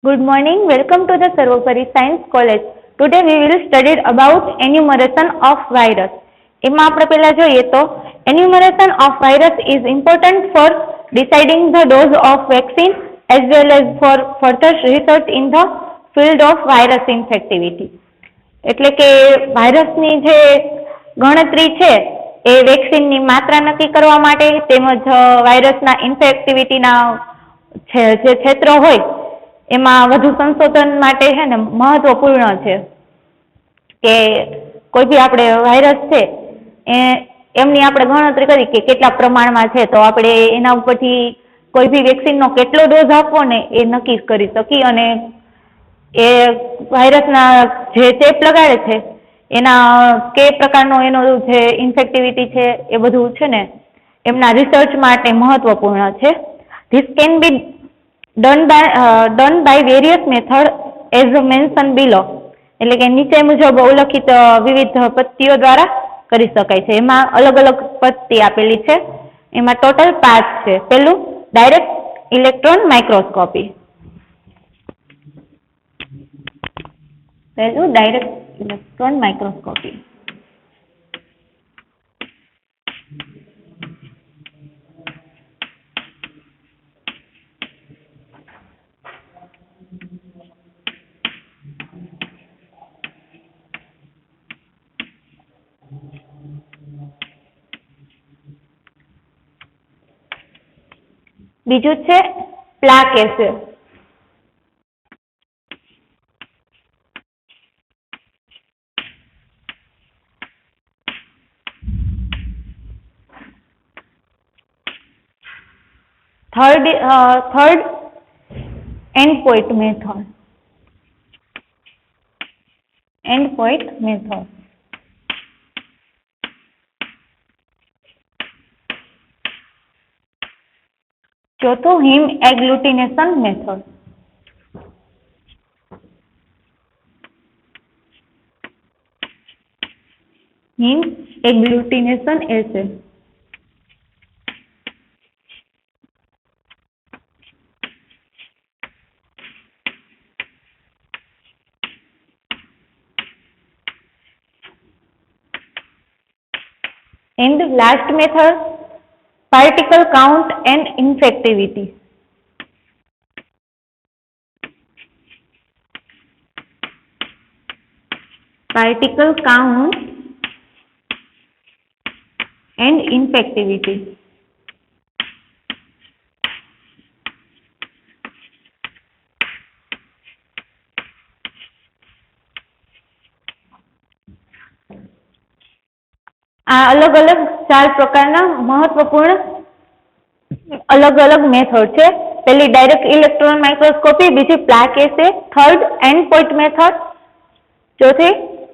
Good morning. Welcome to the Sarvopari Science College. Today we will study about enumeration of virus. એમાં આપણે પહેલા જોઈએ તો enumeration of virus is important for deciding the dose of vaccine as well as for further research in the field of virus infectivity. એટલે કે વાયરસની જે ગણતરી છે એ વેક્સિનની માત્રા નક્કી કરવા માટે તેમજ વાયરસના ઇન્ફેક્ટિવિટીના જે ક્ષેત્રો હોય એમાં વધુ સંશોધન માટે છે ને મહત્વપૂર્ણ છે કે કોઈ બી આપણે વાયરસ છે એમની આપણે ગણતરી કરી કે કેટલા પ્રમાણમાં છે તો આપણે એના ઉપરથી કોઈ બી વેક્સિનનો કેટલો ડોઝ આપવો ને એ નક્કી કરી શકી અને એ વાયરસના જે ચેપ લગાડે છે એના કે પ્રકારનો એનો જે ઇન્ફેક્ટિવિટી છે એ બધું છે ને એમના રિસર્ચ માટે મહત્વપૂર્ણ છે. This can be done by various method as mentioned below. એટલે કે નીચે મુજબ ઉલ્લેખિત વિવિધ પદ્ધતિઓ દ્વારા કરી શકાય છે. એમાં અલગ અલગ પદ્ધતિ આપેલી છે. એમાં ટોટલ 5 છે. પહેલું ડાયરેક્ટ ઇલેક્ટ્રોન માઇક્રોસ્કોપી. બીજું છે plaque assay. Third endpoint method. ચોથું haemagglutination method. Haemagglutination assay. And last method, particle count and infectivity. Particle count and infectivity. આ અલગ અલગ 4 પ્રકારના મહત્વપૂર્ણ અલગ અલગ મેથડ છે. પહેલી ડાયરેક્ટ ઇલેક્ટ્રોન માઇક્રોસ્કોપી, બીજી પ્લાક એસે, થર્ડ એન્ડપોઇન્ટ મેથડ, ચોથી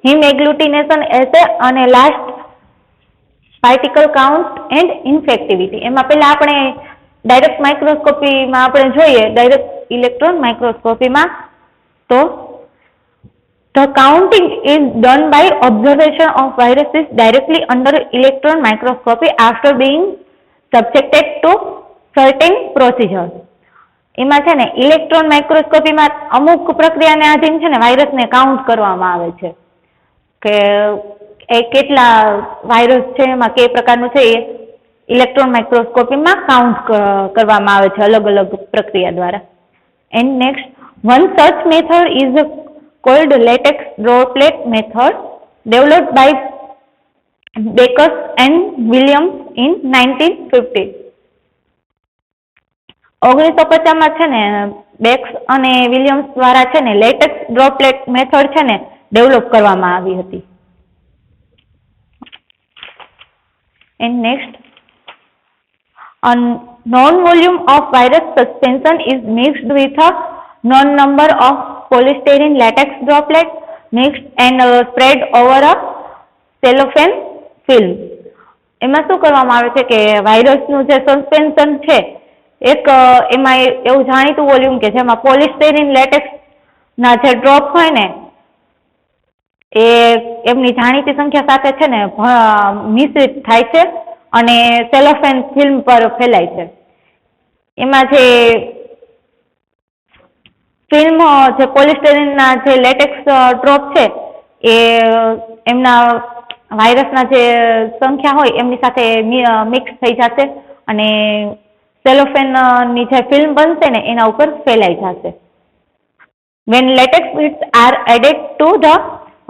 હિમ એગ્લુટિનેશન એસે અને લાસ્ટ પાર્ટિકલ કાઉન્ટ એન્ડ ઇન્ફેક્ટિવિટી. એમાં પહેલા આપણે ડાયરેક્ટ માઇક્રોસ્કોપીમાં આપણે જોઈએ ડાયરેક્ટ ઇલેક્ટ્રોન માઇક્રોસ્કોપીમાં તો the counting is done by observation of viruses directly under electron microscopy after being subjected to certain procedures. એમાં છે ને ઇલેક્ટ્રોન માઇક્રોસ્કોપીમાં અમુક પ્રક્રિયાને આધીન છે ને વાયરસને કાઉન્ટ કરવામાં આવે છે કે એ કેટલા વાયરસ છે એમાં કઈ પ્રકારનું છે એ ઇલેક્ટ્રોન માઇક્રોસ્કોપીમાં કાઉન્ટ કરવામાં આવે છે અલગ અલગ પ્રક્રિયા દ્વારા. And next, one such method is called latex droplet method, developed by Beckers and Williams in 1950. 1950 માં છે ને બેક્સ અને વિલિયમ્સ દ્વારા છે ને લેટેક્સ ડ્રોપલેટ મેથડ છે ને ડેવલપ કરવામાં આવી હતી. And next, a known volume of virus suspension is mixed with a known number of polystyrene latex droplets mixed and spread over a cellophane film. એમાં શું કરવામાં આવે છે કે વાયરસનું જે સસ્પેન્શન છે એક એમાં એવું જાણીતું વોલ્યુમ કે જેમાં પોલિસ્ટેરીન લેટેક્સ ના જે ડ્રોપ હોય ને એ એમની જાણીતી સંખ્યા સાથે છે ને મિશ્રિત થાય છે અને સેલોફેન ફિલ્મ પર ફેલાય છે. એમાં જે ફિલ્મ જે પોલિસ્ટેરિનના જે લેટેક્સ ડ્રોપ છે એ એમના વાયરસના જે સંખ્યા હોય એમની સાથે મિક્સ થઈ જશે અને સેલોફેનની જે ફિલ્મ બનશે ને એના ઉપર ફેલાઈ જશે. When latex bits are added to the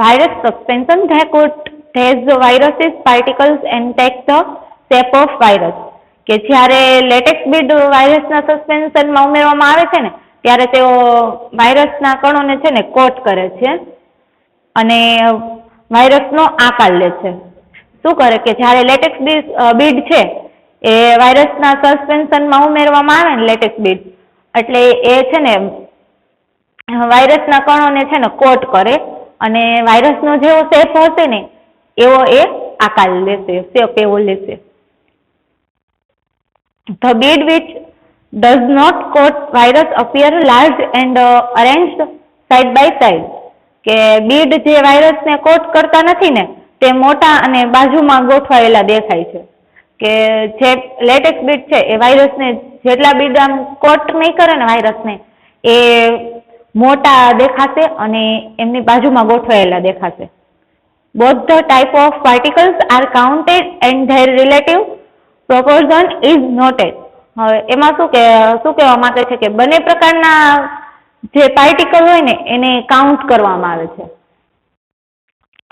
virus suspension, they could tase the virus's particles and take the shape of virus. કે જ્યારે લેટેક્સ બીડ વાયરસના સસ્પેન્શનમાં ઉમેરવામાં આવે છે ને ત્યારે તેઓ વાયરસના કણોને છે ને કોટ કરે છે અને વાયરસનો આકાર લે છે. શું કરે કે જ્યારે લેટેક્સ બીડ છે એ વાયરસના સસ્પેન્શનમાં ઉમેરવામાં આવે ને લેટેક્સ બીડ એટલે એ છે ને વાયરસના કણોને છે ને કોટ કરે અને વાયરસનો જેવો શેપ હશે ને એવો એ આકાર લેશે, શેપ એવો લેશે. The bead which does not coat virus appear large and arranged side by side. કે બીડ જે વાયરસને કોટ કરતા નથી ને તે મોટા અને બાજુમાં ગોઠવાયેલા દેખાય છે. કે જે લેટેક્સ બીડ છે એ વાયરસને જેટલા બીડ આમ કોટ નહીં કરે ને વાયરસને એ મોટા દેખાશે અને એમની બાજુમાં ગોઠવાયેલા દેખાશે. Both the type of particles are counted and their relative proportion is noted. હવે એમાં શું કહેવા માંગે છે કે બંને પ્રકારના જે પાર્ટિકલ હોય ને એને કાઉન્ટ કરવામાં આવે છે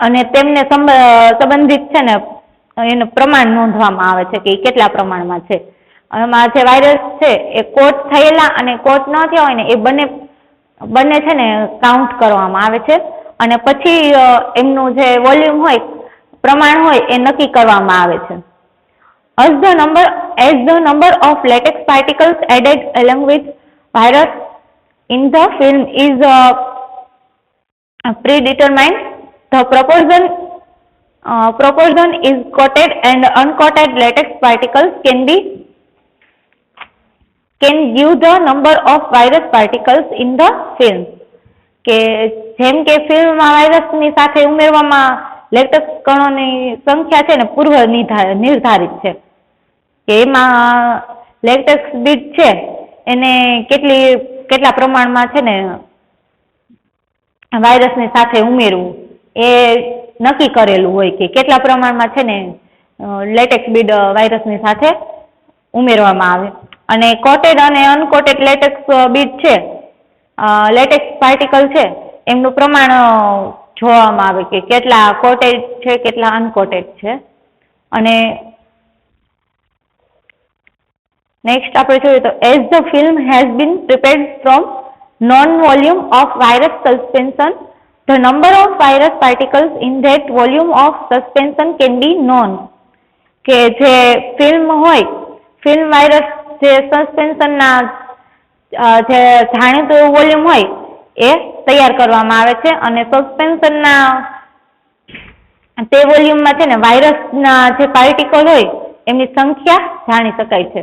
અને તેમને સંબંધિત છે ને એનું પ્રમાણ નોંધવામાં આવે છે કે એ કેટલા પ્રમાણમાં છે. એમાં જે વાયરસ છે એ કોટ થયેલા અને કોટ ન થયા હોય ને એ બંને છે ને કાઉન્ટ કરવામાં આવે છે અને પછી એમનું જે વોલ્યુમ હોય પ્રમાણ હોય એ નક્કી કરવામાં આવે છે. As the number of latex particles added along with virus in the film is predetermined, the proportion is coated and uncoated latex particles can give the number of virus particles in the film. કે જેમ કે ફિલ્મમાં વાયરસની સાથે ઉમેરવામાં latex કણોની સંખ્યા છે ને પૂર્વ નિર્ધારિત છે કે એમાં લેટેક્સ બીડ છે એને કેટલા પ્રમાણમાં છે ને વાયરસની સાથે ઉમેરવું એ નક્કી કરેલું હોય કે કેટલા પ્રમાણમાં છે ને લેટેક્સ બીડ વાયરસની સાથે ઉમેરવામાં આવે. અને કોટેડ અને અનકોટેડ લેટેક્સ બીડ છે લેટેક્સ પાર્ટિકલ છે એમનું પ્રમાણ જોવામાં આવે કે કેટલા કોટેડ છે કેટલા અનકોટેડ છે. અને નેક્સ્ટ આપણે જોઈએ તો as the film has been prepared from known volume of virus suspension, the number of virus particles in that volume of suspension can be known. કે જે ફિલ્મ વાયરસ જે સસ્પેન્શનના જે જાણીતું વોલ્યુમ હોય એ તૈયાર કરવામાં આવે છે અને સસ્પેન્શનના તે વોલ્યુમમાં છે ને વાયરસના જે પાર્ટિકલ હોય એમની સંખ્યા જાણી શકાય છે.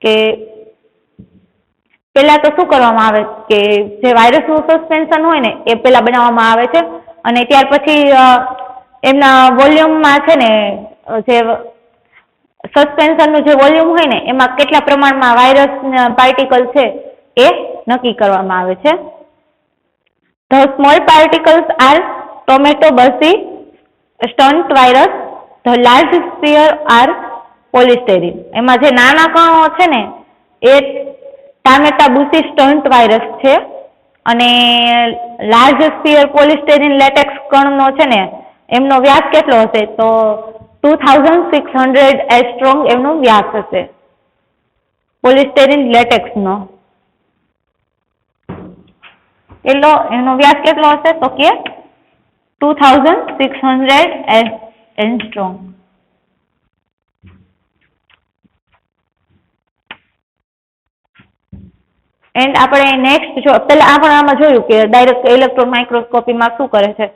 કે પેલા તો શું કરવામાં આવે કે જે વાયરસનું સસ્પેન્શન હોય ને એ પેલા બનાવવામાં આવે છે અને ત્યાર પછી એમના વોલ્યુમમાં છે ને જે સસ્પેન્શનનું જે વોલ્યુમ હોય ને એમાં કેટલા પ્રમાણમાં વાયરસ પાર્ટિકલ છે એ નક્કી કરવામાં આવે છે. The small particles are tomato bursi stunt virus. The large sphere are polystyrene. એમાં જે નાના કણો છે ને એ ટામેટા બુસી સ્ટન્ટ વાયરસ છે અને લાર્જ સ્ફિયર પોલિસ્ટેરિન લેટેક્સ કણનો છે ને એમનો વ્યાસ કેટલો હશે તો 2600 એસ્ટ્રોંગ એમનો વ્યાસ હશે પોલિસ્ટેરિન લેટેક્સનો. એનો વ્યાસ કેટલો હશે તો કે 2600 એસ્ટ્રોંગ. એન્ડ આપણે નેક્સ્ટ પેલા આપણે આમાં જોયું કે ડાયરેક્ટ ઇલેક્ટ્રોન માઇક્રોસ્કોપીમાં શું કરે છે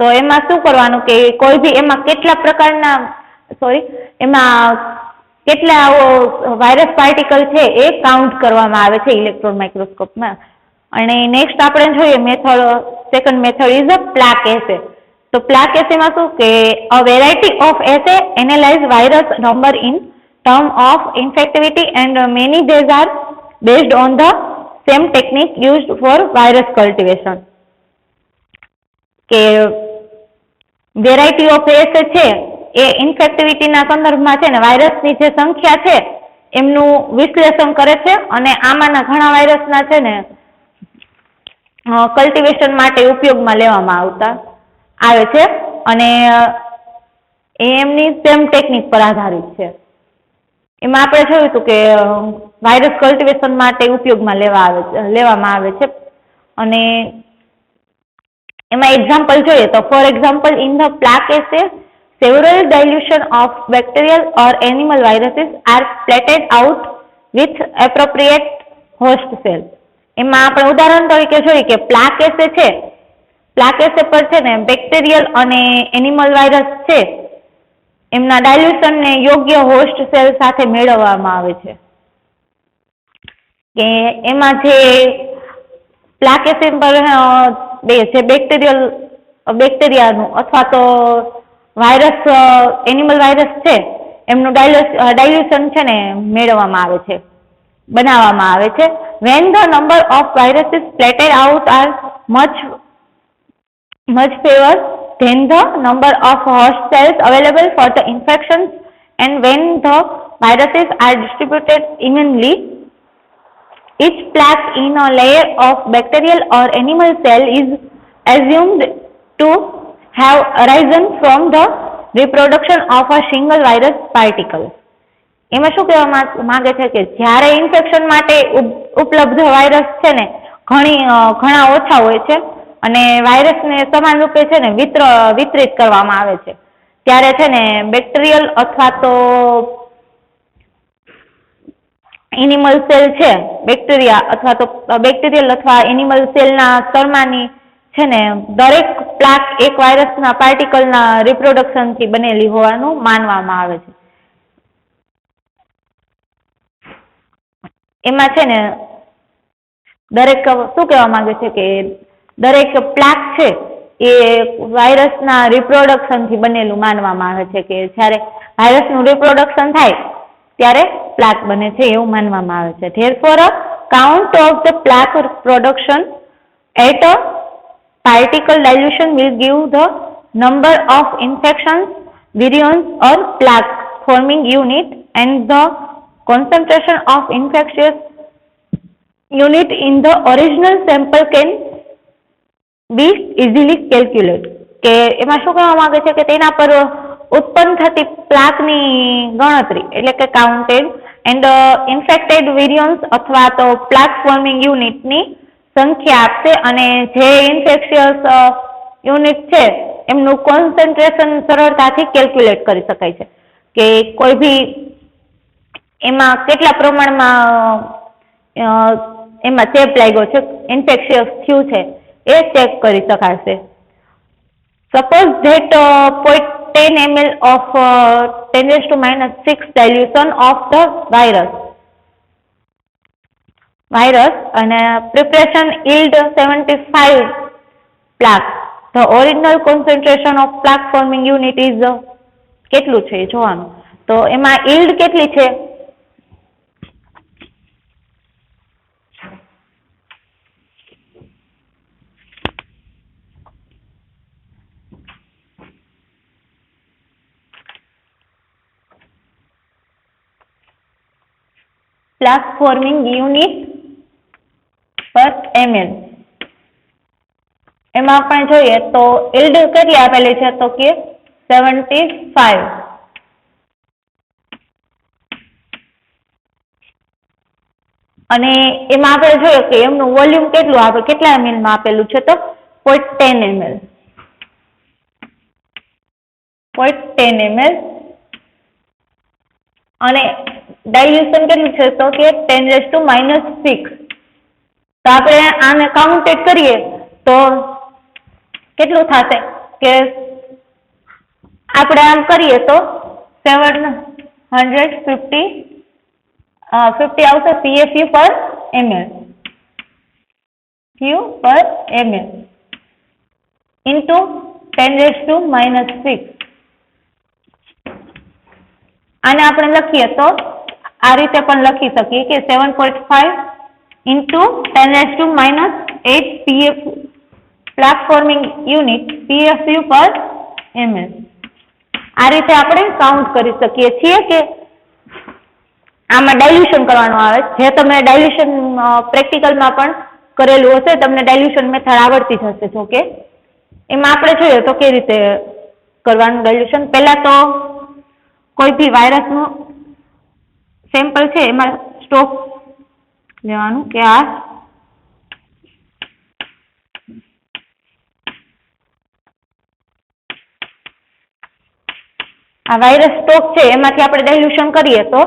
તો એમાં શું કરવાનું કે કોઈ બી એમાં કેટલા પ્રકારના એમાં કેટલા વાયરસ પાર્ટિકલ છે એ કાઉન્ટ કરવામાં આવે છે ઇલેક્ટ્રોન માઇક્રોસ્કોપમાં. અને નેક્સ્ટ આપણે જોઈએ method second method is a plaque assay. તો પ્લાક એસેમાં શું કે a variety of assay analyse virus number in term of infectivity and many these are based on the same technique used for virus cultivation. કે variety of એસે છે એ ઇન્ફેક્ટિવિટીના સંદર્ભમાં છે ને વાયરસની જે સંખ્યા છે એમનું વિશ્લેષણ કરે છે અને આમાંના ઘણા વાયરસના છે ને કલ્ટિવેશન માટે ઉપયોગમાં લેવામાં આવે છે અને એ એમની સેમ ટેકનિક પર આધારિત છે. એમાં આપણે જોયું હતું કે વાયરસ કલ્ટિવેશન માટે ઉપયોગમાં લેવામાં આવે છે અને એમાં એક્ઝામ્પલ જોઈએ તો for example in the plaque assay several dilution of bacterial or animal viruses are platted out with appropriate host cell. એમાં આપણે ઉદાહરણ તરીકે જોઈએ કે પ્લાક એસે છે, પ્લાક એસે પર છે ને બેક્ટેરિયલ અને એનિમલ વાયરસ છે એમના ડાયલ્યુશનને યોગ્ય હોસ્ટ સેલ સાથે મેળવવામાં આવે છે. કે એમાં જે પ્લાક એસે પર જે બેક્ટેરિયાનું અથવા તો વાયરસ એનિમલ વાયરસ છે એમનું ડાયલ્યુશન છે ને મેળવવામાં આવે છે, બનાવવામાં આવે છે. When the number of viruses platted out are much fewer than the number of host cells available for the infections, and when the viruses are distributed evenly, each plaque in a layer of bacterial or animal cell is assumed to have arisen from the reproduction of a single virus particle. એમાં શું કહેવા માંગે છે કે જ્યારે infection માટે ઉપલબ્ધ virus છે ને ઘણા ઓછા હોય છે અને વાયરસને સમાન રૂપે છે ને વિતરિત કરવામાં આવે છે ત્યારે છે ને બેક્ટેરિયલ અથવા તો એનિમલ સેલ છે, બેક્ટેરિયલ અથવા એનિમલ સેલના સ્તરમાંની છે ને દરેક પ્લાક એક વાયરસના પાર્ટિકલના રિપ્રોડક્શનથી બનેલી હોવાનું માનવામાં આવે છે. એમાં છે ને દરેક શું કહેવા માંગે છે કે દરેક પ્લાક છે એ વાયરસના રિપ્રોડક્શનથી બનેલું માનવામાં આવે છે કે જ્યારે વાયરસનું રિપ્રોડક્શન થાય ત્યારે પ્લાક બને છે એવું માનવામાં આવે છે. Therefore, a count of the plaque production at a particle dilution will give the number of infections, virions or plaque forming unit, and the concentration of infectious unit in the original sample can be easily calculated. કે એમાં શું કહેવા માંગે છે કે તેના પર ઉત્પન્ન થતી પ્લાકની ગણતરી એટલે કે કાઉન્ટેડ એન્ડ ઇન્ફેક્ટેડ વેરિયન્સ અથવા તો પ્લાક ફોર્મિંગ યુનિટની સંખ્યા આપશે અને જે ઇન્ફેક્શિયસ યુનિટ છે એમનું કોન્સન્ટ્રેશન સરળતાથી કેલ્ક્યુલેટ કરી શકાય છે કે કોઈ બી એમાં કેટલા પ્રમાણમાં એમાં ચેપ લાગ્યો છે, ઇન્ફેક્શિયસ થયું છે એ ચેક કરી શકાશે. Suppose that 0.10 ml of 10⁻⁶ dilution of the virus and preparation yield 75 plaque. The original concentration of plaque forming unit is કેટલું છે જોવાનું. તો એમાં yield કેટલી છે? plaque forming unit per ml. એમાં આપણે જોઈએ તો yield કેટલી આપેલી છે તો કે 75. અને એમાં આપણે જોઈએ કે એમનું વોલ્યુમ કેટલા ml માં આપેલું છે તો 0.10 ml. 0.10 ml અને ડાયલ્યુશન કેટલું છે તો કે 10⁻⁶. તો આપણે આને કાઉન્ટેડ કરીએ તો કેટલું થશે કે આપણે આમ કરીએ તો 750 આવશે CFU per ml into 10⁻⁶. આને આપણે લખીએ તો આ રીતે પણ લખી શકીએ કે 7.5 into 10⁻⁻8 PF plaque forming unit PFU per ml. આ રીતે આપણે કાઉન્ટ કરી શકીએ છીએ કે આમાં ડાયલ્યુશન કરવાનું આવે છે. જે તમે ડાયલ્યુશન પ્રેક્ટિકલમાં પણ કરેલું હશે, તમને ડાયલ્યુશન મેથડ આવડતી જ હશે. જો કે એમાં આપણે જોઈએ તો કેવી રીતે કરવાનું ડાયલ્યુશન. પહેલા તો કોઈ બી વાયરસનું સેમ્પલ છે એમાં સ્ટોક લેવાનું કે આ વાયરસ સ્ટોક છે એમાંથી આપણે ડાયલ્યુશન કરીએ તો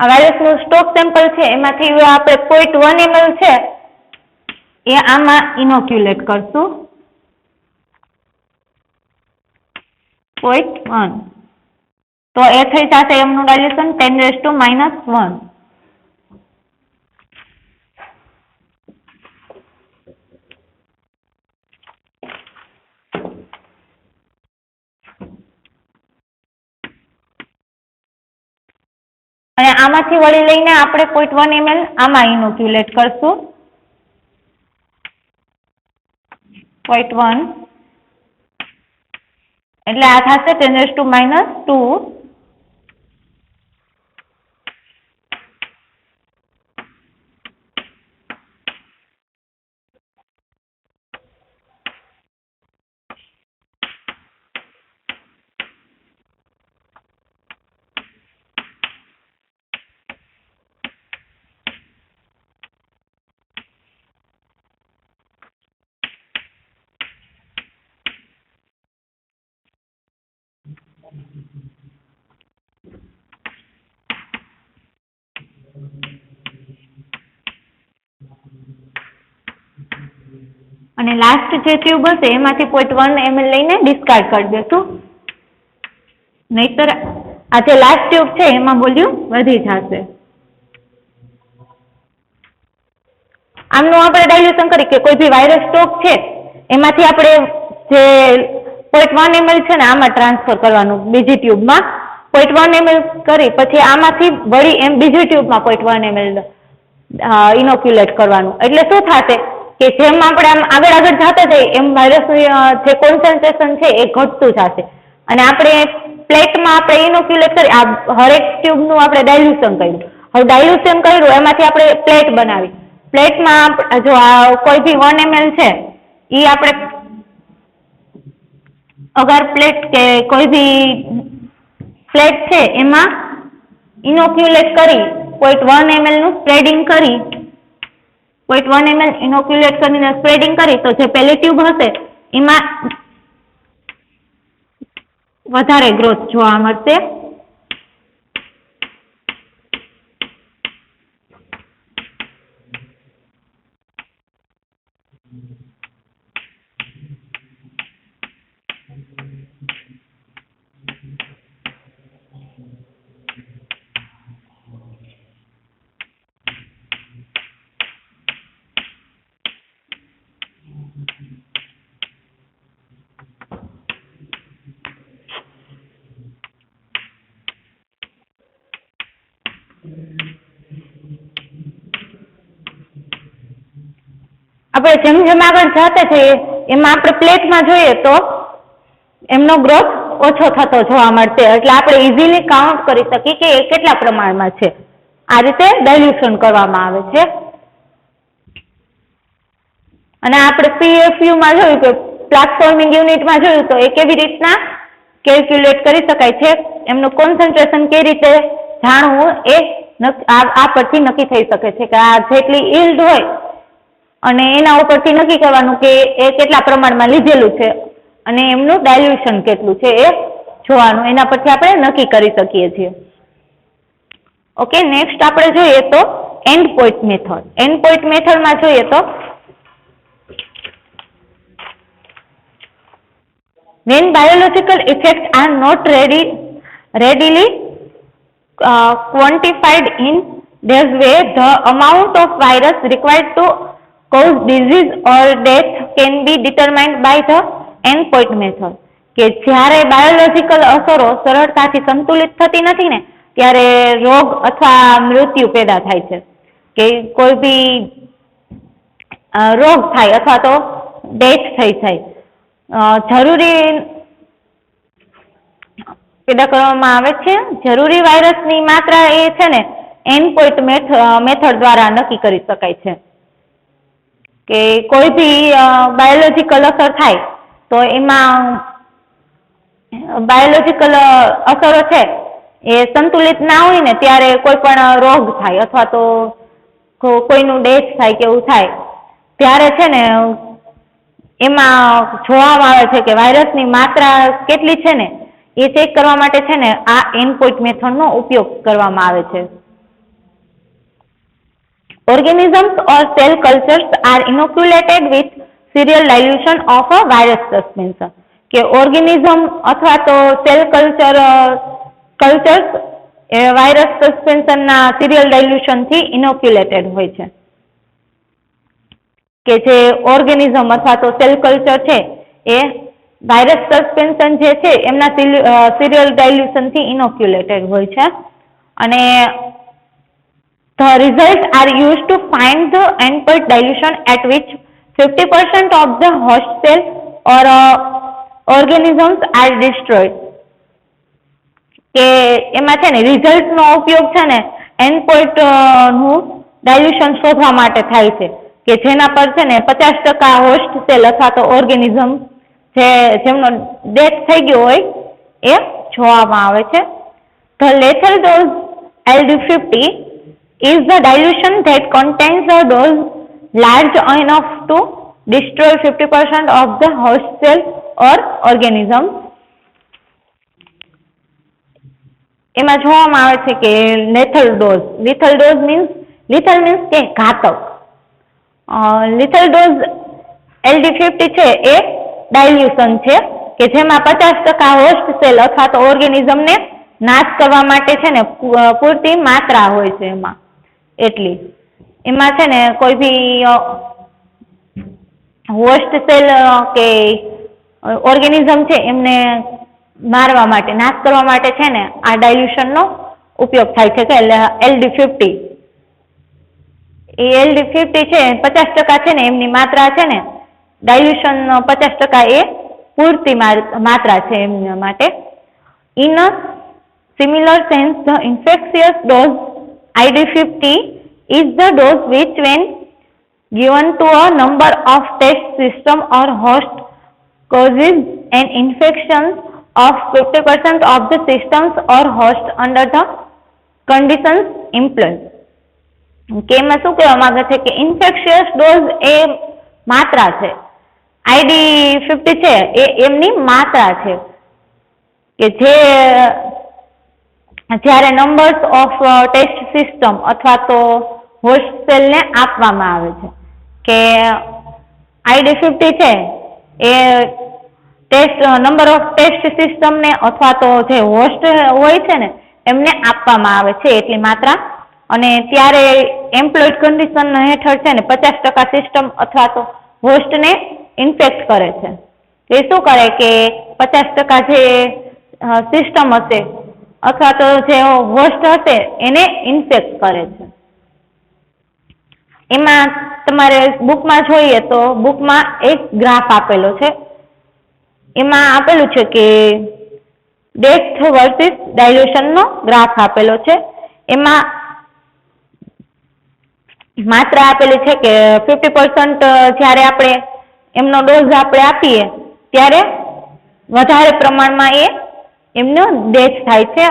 આ વાયરસનું સ્ટોક સેમ્પલ છે એમાંથી આપણે 0.1 ml છે એ આમાં ઇનોક્યુલેટ કરશું. 0.1 તો એ થઈ જશે એમનું ડાયલ્યુશન 10⁻⁻1. અને આમાંથી વળી લઈને આપણે 0.1 ml આમાં ઇનોક્યુલેટ કરશું. 0.1 એટલે આ થશે 10⁻². અને લાસ્ટ જે ટ્યુબ હશે એમાંથી 0.1 ml લઈને ડિસ્કાર્ડ કરી દેશું. નહીતર આ જે લાસ્ટ ટ્યુબ છે એમાં વોલ્યુમ વધી જશે. આમનું આપણે ડાયલ્યુશન કરી કે કોઈ બી વાયરસ સ્ટોક છે એમાંથી આપણે જે 0.1 ml છે ને આમાં ટ્રાન્સફર કરવાનું બીજી ટ્યુબમાં. 0.1 ml કરી પછી આમાંથી વળી એમ બીજી ટ્યુબમાં 0.1 ml ઇનોક્યુલેટ કરવાનું. એટલે શું થશે કે જેમ આપણે આમ આગળ જતા જઈએ એમ વાયરસનું જે કોન્સન્ટ્રેશન છે એ ઘટતું જશે. અને આપણે પ્લેટમાં આપણે ઇનોક્યુલેટ કરી આ હરેક ટ્યુબનું આપણે ડાયલ્યુશન કર્યું. હવે ડાયલ્યુશન કર્યું એમાંથી આપણે પ્લેટ બનાવી. પ્લેટમાં જો આ કોઈ બી 1 ml છે એ આપણે અગર પ્લેટ કે કોઈ બી પ્લેટ છે એમાં ઇનોક્યુલેટ કરી 0.1 ml નું સ્પ્રેડિંગ કરી 0.1 ml ઇનોક્યુલેટ કરીને સ્પ્રેડિંગ કરી તો જે પહેલી ટ્યુબ હશે એમાં વધારે ગ્રોથ જોવા મળશે. આપણે જેમ જેમ આગળ જતા જઈએ એમાં આપણે પ્લેટમાં જોઈએ તો એમનો ગ્રોથ ઓછો થતો જોવા મળશે. એટલે આપણે ઇઝીલી કાઉન્ટ કરી શકીએ કે એ કેટલા પ્રમાણમાં છે. આ રીતે ડાયલ્યુશન કરવામાં આવે છે. અને આપણે PFU માં જોયું કે પ્લાક ફોર્મિંગ યુનિટમાં જોયું તો એ કેવી રીતના કેલ્ક્યુલેટ કરી શકાય છે. એમનું કોન્સન્ટ્રેશન કેવી રીતે જાણવું એ આ પરથી નક્કી થઈ શકે છે કે આ જેટલી ઈલ્ડ હોય અને એના ઉપરથી નક્કી કરવાનું કે એ કેટલા પ્રમાણમાં લીધેલું છે અને એમનું ડાયલ્યુશન કેટલું છે એ જોવાનું. એના પરથી આપણે નક્કી કરી શકીએ છીએ. ઓકે, નેક્સ્ટ આપણે જોઈએ તો end point method. End point મેથડમાં જોઈએ તો When biological effects are not readily quantified in this way, the amount of virus required to cause disease or death can be determined by the endpoint method. કે જ્યારે biological અસરો સરળતાથી સંતુલિત થતી નથી ને ત્યારે રોગ અથવા મૃત્યુ પેદા થાય છે. કે કોઈ બી રોગ થાય અથવા તો ડેથ થઈ જાય. જરૂરી પેદા કરવામાં આવે છે. જરૂરી વાયરસની માત્રા એ છે ને એન્ડ પોઈન્ટ મેથડ દ્વારા નક્કી કરી શકાય છે. કે કોઈ બી બાયોલોજીકલ અસર થાય તો એમાં બાયોલોજીકલ અસરો છે એ સંતુલિત ના હોય ને ત્યારે કોઈ પણ રોગ થાય અથવા તો કોઈનું ડેથ થાય કે એવું થાય ત્યારે છે ને એમાં જોવામાં આવે છે કે વાયરસની માત્રા કેટલી છે ને એ ચેક કરવા માટે છે ને આ એન્ડપોઈન્ટ મેથડનો ઉપયોગ કરવામાં આવે છે. Organisms or cell cultures are inoculated with serial dilution of a virus suspension. કે ઓર્ગેનિઝમ અથવા તો સેલ કલ્ચર્સ એ વાયરસ સસ્પેન્શનના સિરિયલ ડાયલ્યુશન થી ઇનોક્યુલેટેડ હોય છે. કે જે ઓર્ગેનિઝમ અથવા તો સેલ કલ્ચર છે એ વાયરસ સસ્પેન્શન જે છે એમના સિરિયલ ડાયલ્યુશન થી ઇનોક્યુલેટેડ હોય છે. અને the results are used to find the endpoint dilution at which 50% of the host cell or organisms are destroyed. કે એમાં છે ને રિઝલ્ટ નો ઉપયોગ છે ને એન્ડપોઈન્ટ નું ડાયલ્યુશન શોધવા માટે થાય છે કે જેના પર છે ને 50% હોસ્ટ સેલ અથવા તો ઓર્ગેનિઝમ જેમનો ડેથ થઈ ગયો હોય એ જોવામાં આવે છે. The lethal dose LD50 is the dilution that contains a dose large enough to destroy 50% of the host cell or organism. એમાં જોવામાં આવે છે કે lethal dose means કે ઘાતક. lethal dose LD50 છે એ ડાયલ્યુશન છે કે જેમાં 50% હોસ્ટ સેલ અથવા તો ઓર્ગેનિઝમ ને નાશ કરવા માટે છે ને પૂરતી માત્રા હોય છે એમાં એટલી. એમાં છે ને કોઈ બી હોસ્ટ સેલ કે ઓર્ગેનિઝમ છે એમને મારવા માટે નાશ કરવા માટે છે ને આ ડાયલ્યુશન નો ઉપયોગ થાય છે કે LD50. એ LD50 છે 50% છે ને એમની માત્રા છે ને ડાયલ્યુશન 50% એ પૂરતી માત્રા છે એમના માટે. In a similar sense, the infectious dose ID50 is the dose which, when given to a number of test system or host, causes an infection of 50% of the systems or host under the conditions employed. કે એમાં શું કહેવા માંગે છે કે infectious dose એ માત્રા છે, ID50 છે એ એમની માત્રા છે કે જે જ્યારે નંબર્સ ઓફ ટેસ્ટ સિસ્ટમ અથવા તો હોસ્ટ સેલ ને આપવામાં આવે છે કે ID50 છે એ test number of test system ને અથવા તો જે હોસ્ટ હોય છે ને એમને આપવામાં આવે છે એટલી માત્રા. અને ત્યારે એમ્પ્લોયડ કન્ડિશન હેઠળ છે ને 50% સિસ્ટમ અથવા તો હોસ્ટ ને ઇન્ફેક્ટ કરે છે. એ શું કરે કે 50% જે સિસ્ટમ હશે અથવા તો જે હોસ્ટ હશે એને ઇન્ફેક્ટ કરે છે. એમાં તમારે બુકમાં જોઈએ તો બુકમાં એક ગ્રાફ આપેલો છે. એમાં આપેલું છે કે ડેથ વર્સિસ ડાયલ્યુશન નો ગ્રાફ આપેલો છે. એમાં માત્રા આપેલી છે કે 50% જ્યારે આપણે એમનો ડોઝ આપણે આપીએ ત્યારે વધારે પ્રમાણમાં એમનો ડેથ થાય છે.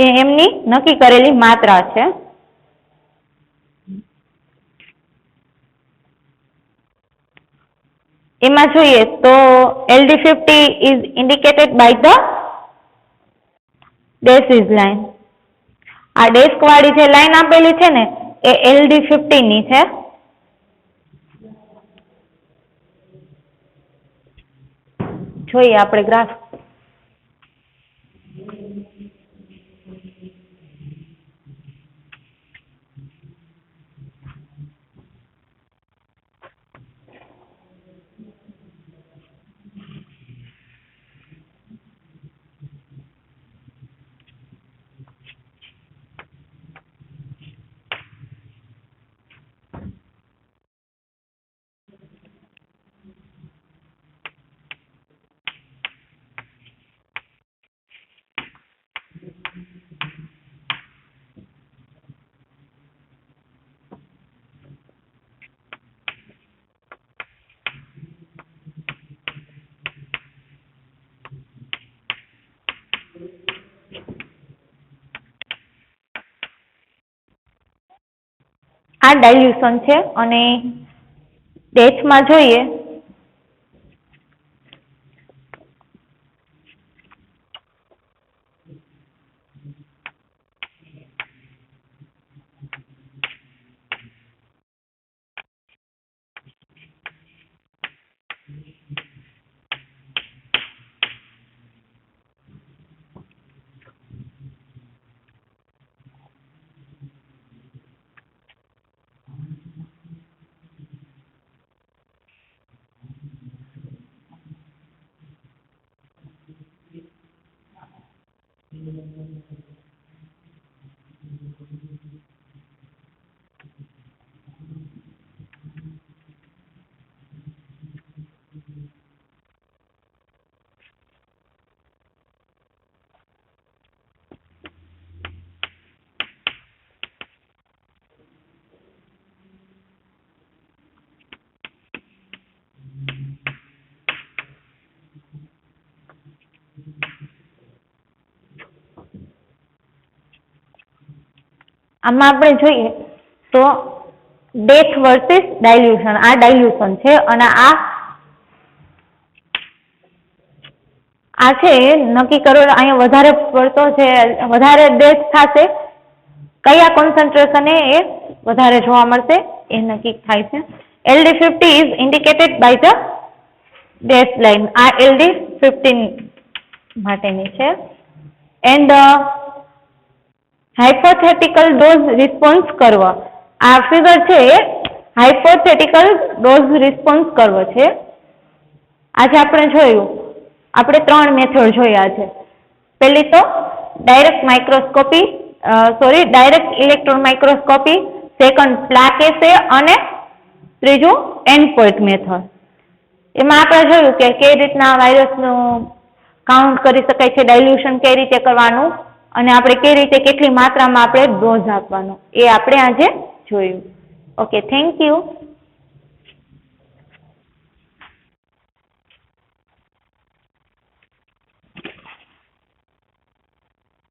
એ એમની નક્કી કરેલી માત્રા છે. એમાં જોઈએ તો LD50 is indicated by the dashes line. આ ડેસ્ક વાળી જે લાઈન આપેલી છે ને એ LD50 ની છે. જોઈએ આપણે ગ્રાફ. આ ડાયલ્યુશન છે અને ડેથમાં જોઈએ આમાં આપણે જોઈએ તો ડેથ વર્સિસ ડાયલ્યુશન. આ ડાયલ્યુશન છે અને આ છે નક્કી કરો અહીંયા વધારે પડતો છે, વધારે ડેથ થશે કયા કોન્સન્ટ્રેશન એ વધારે જોવા મળશે એ નક્કી થાય છે. LD50 is indicated by the dash line. આ LD15 માટેની છે. And hypothetical dose response curve. આ ફિગર છે એ હાઇપોથેટિકલ ડોઝ રિસ્પોન્સ કર્વ છે. આજે આપણે જોયું, આપણે 3 મેથડ જોયા છે. પહેલી તો ડાયરેક્ટ ઇલેક્ટ્રોન માઇક્રોસ્કોપી, સેકન્ડ પ્લાક એસે અને ત્રીજું એન્ડ પોઈન્ટ મેથડ. એમાં આપણે જોયું કે કઈ રીતના વાયરસનું કાઉન્ટ કરી શકાય છે, ડાયલ્યુશન કઈ રીતે કરવાનું અને આપણે કઈ રીતે કેટલી માત્રામાં આપણે ડોઝ આપવાનો એ આપણે આજે જોયું. Okay, thank you.